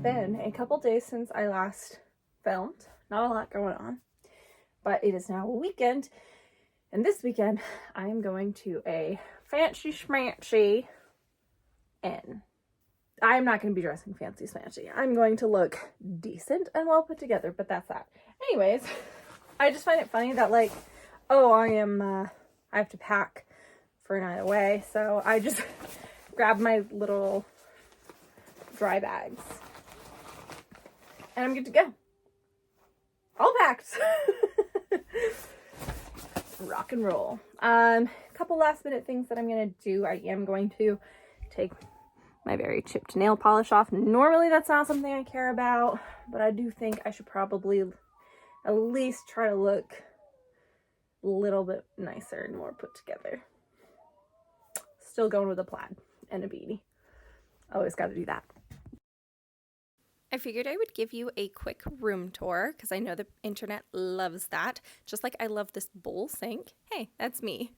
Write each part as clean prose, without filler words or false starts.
been a couple days since I last filmed. Not a lot going on, but it is now a weekend, and this weekend I am going to a fancy schmancy inn. I'm not going to be dressing fancy smancy. I'm going to look decent and well put together, but that's that. Anyways, I just find it funny that like, oh, I have to pack for a night away, so I just grabbed my little dry bags and I'm good to go. All packed. Rock and roll. Couple last minute things that I'm gonna do. I am going to take my very chipped nail polish off. Normally that's not something I care about, but I do think I should probably at least try to look a little bit nicer and more put together. Still going with a plaid and a beanie. Always got to do that. I figured I would give you a quick room tour because I know the internet loves that. Just like I love this bowl sink. Hey, that's me.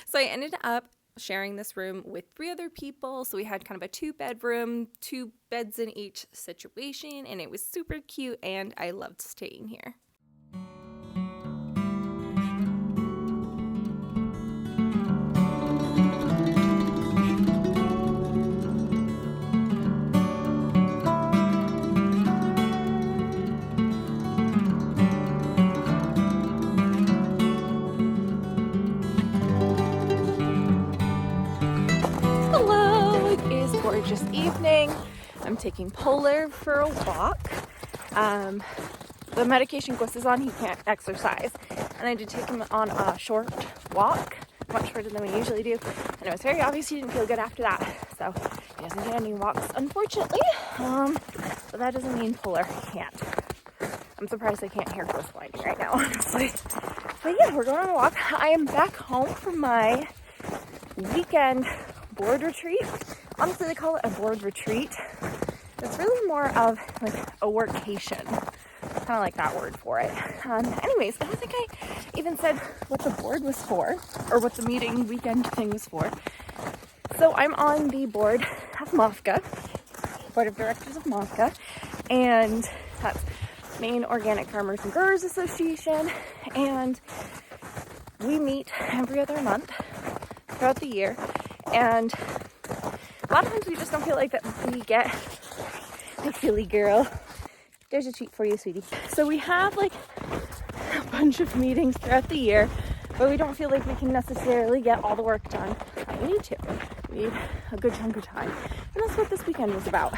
So I ended up sharing this room with 3 other people. So we had kind of a 2-bedroom, 2 beds in each situation, and it was super cute and I loved staying here. Gorgeous evening. I'm taking Polar for a walk. The medication goes on, he can't exercise, and I did take him on a short walk, much shorter than we usually do, and it was very obvious he didn't feel good after that, so he doesn't get any walks, unfortunately. But that doesn't mean Polar can't. I'm surprised I can't hear Sikwani right now, honestly. But yeah, we're going on a walk. I am back home from my weekend board retreat. Honestly, they call it a board retreat. It's really more of like a workation. Kind of like that word for it. Anyways, I don't think I even said what the board was for or what the meeting weekend thing was for. So I'm on the board of MOFGA, Board of Directors of MOFGA, and that's Maine Organic Farmers and Growers Association, and we meet every other month throughout the year, and a lot of times we just don't feel like that we get like silly girl. There's a treat for you, sweetie. So we have like a bunch of meetings throughout the year, but we don't feel like we can necessarily get all the work done that we need to. We need a good chunk of time. And that's what this weekend was about.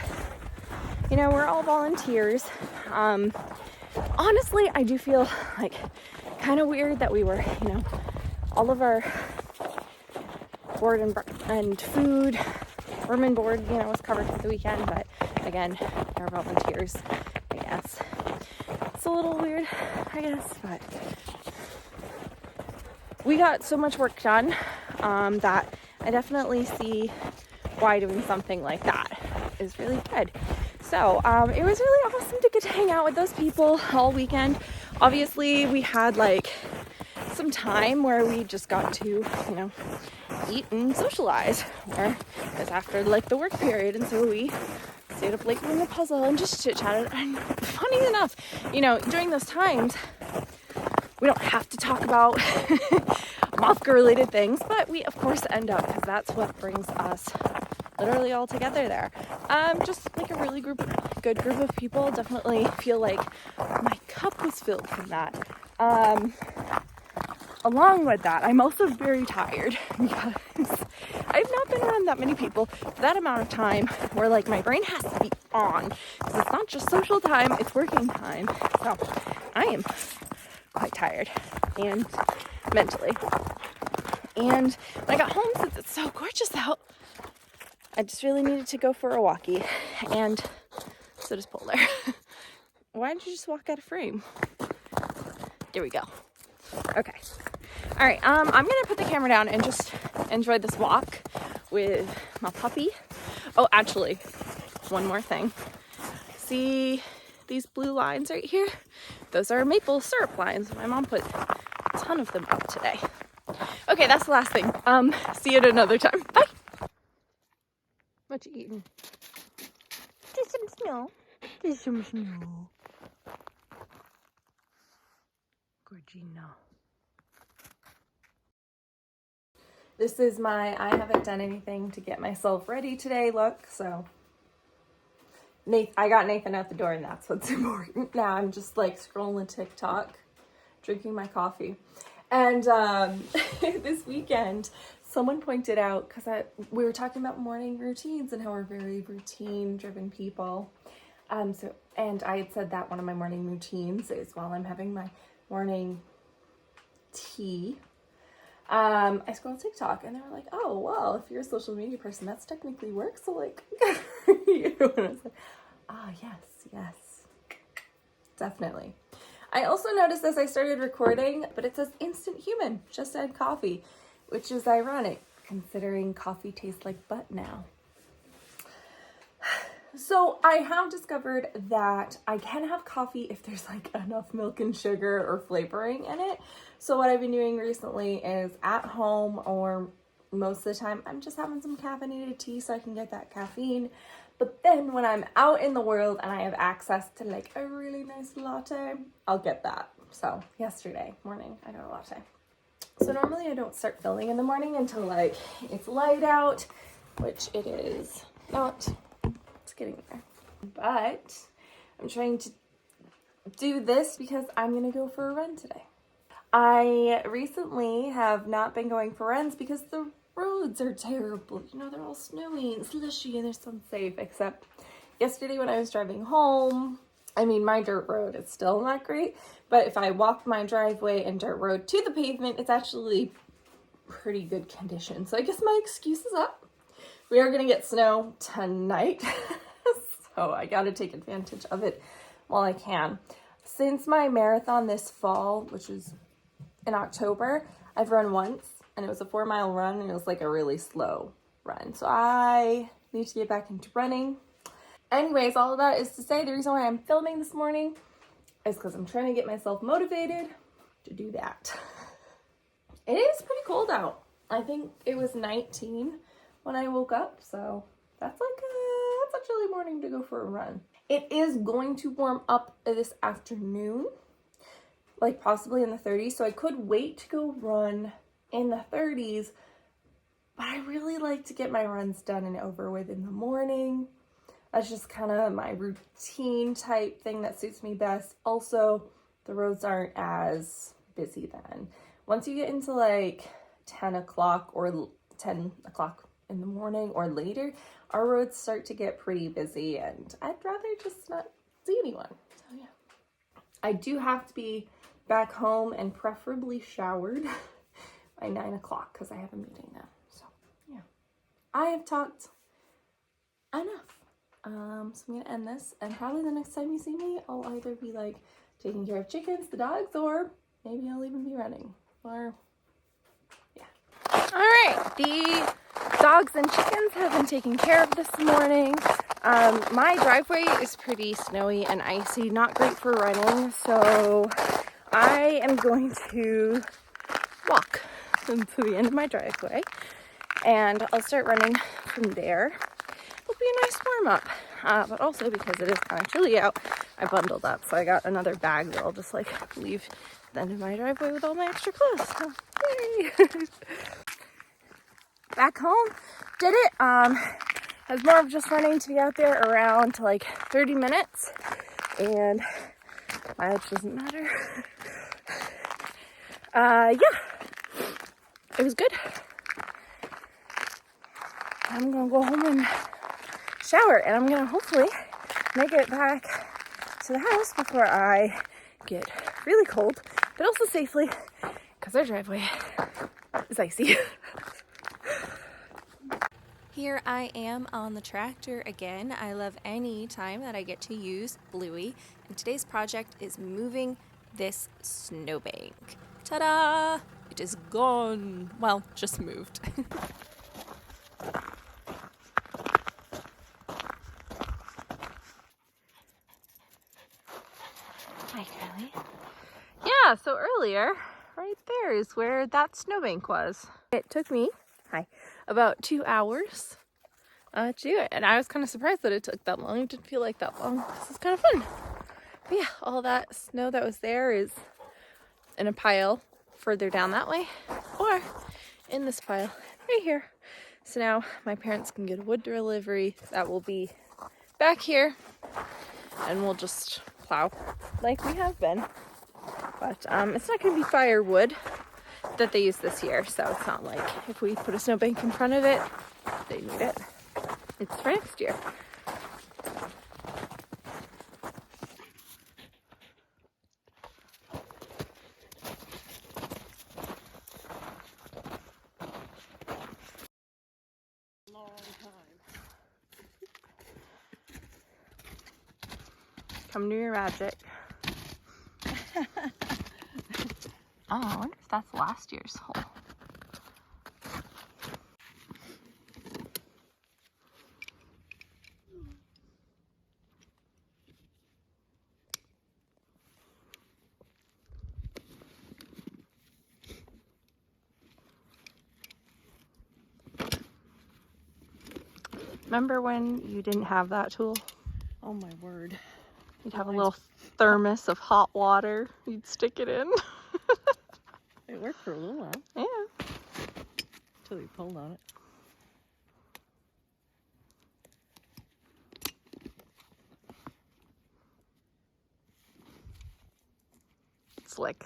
You know, we're all volunteers. Honestly, I do feel like kind of weird that we were, you know, all of our board and food, room and board, you know, was covered for the weekend, but again, they're volunteers, I guess. It's a little weird, I guess, but we got so much work done that I definitely see why doing something like that is really good. So it was really awesome to get to hang out with those people all weekend. Obviously, we had like some time where we just got to, you know, eat and socialize, or it's after like the work period, and so we stayed up late doing the puzzle and just chit-chatted. And funny enough, you know, during those times we don't have to talk about MOFGA related things, but we of course end up, because that's what brings us literally all together there. Just like a really good group of people. Definitely feel like my cup was filled from that. Along with that, I'm also very tired because I've not been around that many people for that amount of time where like my brain has to be on, because it's not just social time, it's working time. So I am quite tired, and mentally. And when I got home, since it's so gorgeous out, I just really needed to go for a walkie, and so does Polar. Why didn't you just walk out of frame? There we go. Okay. All right. I'm gonna put the camera down and just enjoy this walk with my puppy. Oh, actually, one more thing. See these blue lines right here? Those are maple syrup lines. My mom put a ton of them up today. Okay, that's the last thing. See you at another time. Bye. What you eating? Just some snow. There's some snow. Gorgina. This is my I haven't done anything to get myself ready today look, so I got Nathan out the door and that's what's important. Now I'm just like scrolling TikTok, drinking my coffee. And this weekend, someone pointed out, because we were talking about morning routines and how we're very routine-driven people. And I had said that one of my morning routines is while I'm having my morning tea, I scrolled TikTok and they were like, oh, well, if you're a social media person, that's technically work. So like, you know, and I was like, ah, yes, definitely. I also noticed as I started recording, but it says instant human, just add coffee, which is ironic considering coffee tastes like butt now. So I have discovered that I can have coffee if there's like enough milk and sugar or flavoring in it. So what I've been doing recently is at home, or most of the time, I'm just having some caffeinated tea so I can get that caffeine. But then when I'm out in the world and I have access to like a really nice latte, I'll get that. So yesterday morning, I got a latte. So normally I don't start filming in the morning until like it's light out, which it is not. It's getting there. But I'm trying to do this because I'm going to go for a run today. I recently have not been going for runs because the roads are terrible. You know, they're all snowy and slushy and they're so unsafe, except yesterday when I was driving home, I mean, my dirt road is still not great, but if I walk my driveway and dirt road to the pavement, it's actually pretty good condition. So I guess my excuse is up. We are going to get snow tonight, so I got to take advantage of it while I can. Since my marathon this fall, which is in October, I've run once, and it was a 4-mile run, and it was like a really slow run. So I need to get back into running. Anyways, all of that is to say the reason why I'm filming this morning is because I'm trying to get myself motivated to do that. It is pretty cold out. I think it was 19 when I woke up, so that's a chilly morning to go for a run. It is going to warm up this afternoon, like possibly in the 30s, so I could wait to go run in the 30s, but I really like to get my runs done and over with in the morning. That's just kind of my routine type thing that suits me best. Also, the roads aren't as busy then. Once you get into like 10 o'clock or 10 o'clock in the morning or later, our roads start to get pretty busy and I'd rather just not see anyone. So yeah. I do have to be back home and preferably showered by 9 o'clock because I have a meeting now. So yeah. I have talked enough. So I'm gonna end this, and probably the next time you see me, I'll either be like taking care of chickens, the dogs, or maybe I'll even be running, or yeah. All right, the dogs and chickens have been taken care of this morning. My driveway is pretty snowy and icy, not great for running, so I am going to walk to the end of my driveway, and I'll start running from there. It'll be a nice warm up, but also because it is kind of chilly out, I bundled up, so I got another bag that I'll just like leave at the end of my driveway with all my extra clothes. So, yay! Back home, did it. I was more of just running to be out there around like 30 minutes, and mileage doesn't matter. Yeah, it was good. I'm gonna go home and shower, and I'm gonna hopefully make it back to the house before I get really cold, but also safely, because our driveway is icy. Here I am on the tractor again. I love any time that I get to use Bluey, and today's project is moving this snowbank. Ta-da! It is gone. Well, just moved. Hi, Carly. Yeah, so earlier, right there is where that snowbank was. It took me, about 2 hours to do it. And I was kind of surprised that it took that long. It didn't feel like that long. This is kind of fun. But yeah, all that snow that was there is in a pile further down that way, or in this pile right here. So now my parents can get a wood delivery that will be back here, and we'll just plow like we have been. But it's not going to be firewood that they use this year, so it's not like if we put a snowbank in front of it, they need it. It's for next year. Come do your magic. Oh, I wonder if that's last year's hole. Remember when you didn't have that tool? Oh my word. You'd have a little thermos of hot water. You'd stick it in. It worked for a little while. Yeah. Until you pulled on it. Slick.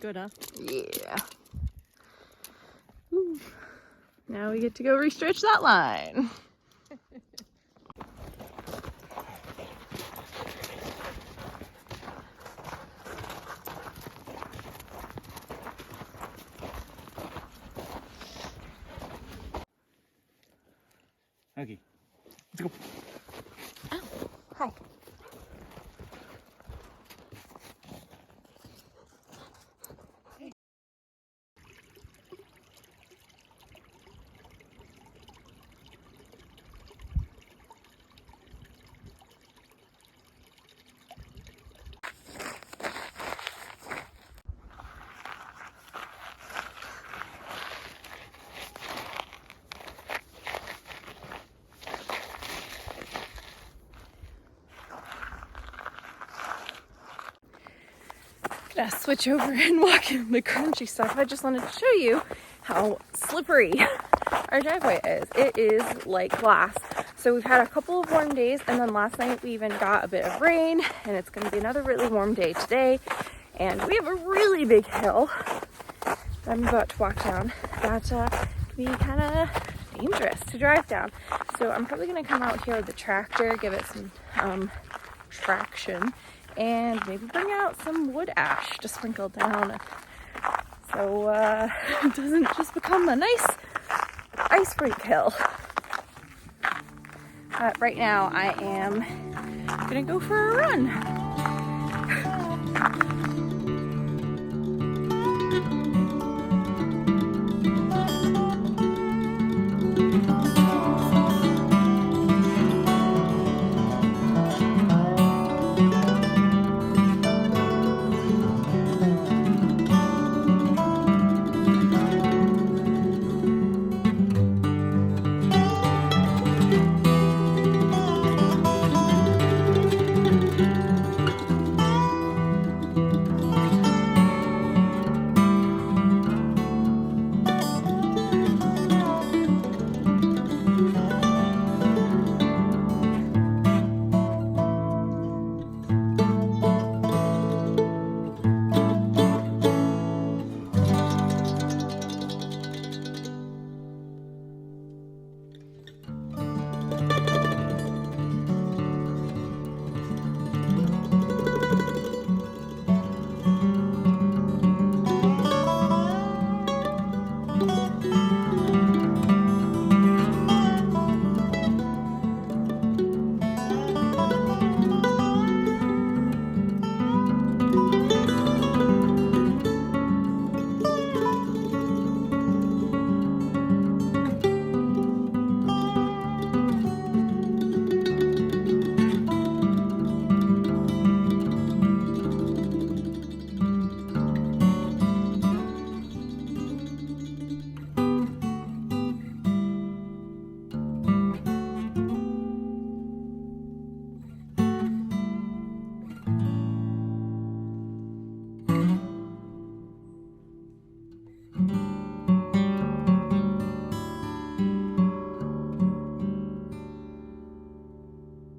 Good, huh? Yeah. Ooh. Now we get to go restretch that line. Okay, let's go. Oh, hi. Gonna switch over and walk in the crunchy stuff. I just wanted to show you how slippery our driveway is. It is like glass. So we've had a couple of warm days, and then last night we even got a bit of rain, and it's going to be another really warm day today. And we have a really big hill that I'm about to walk down that can be kind of dangerous to drive down. So I'm probably going to come out here with the tractor, give it some traction, and maybe bring out some wood ash to sprinkle down so it doesn't just become a nice ice rink hill. But right now I am gonna go for a run.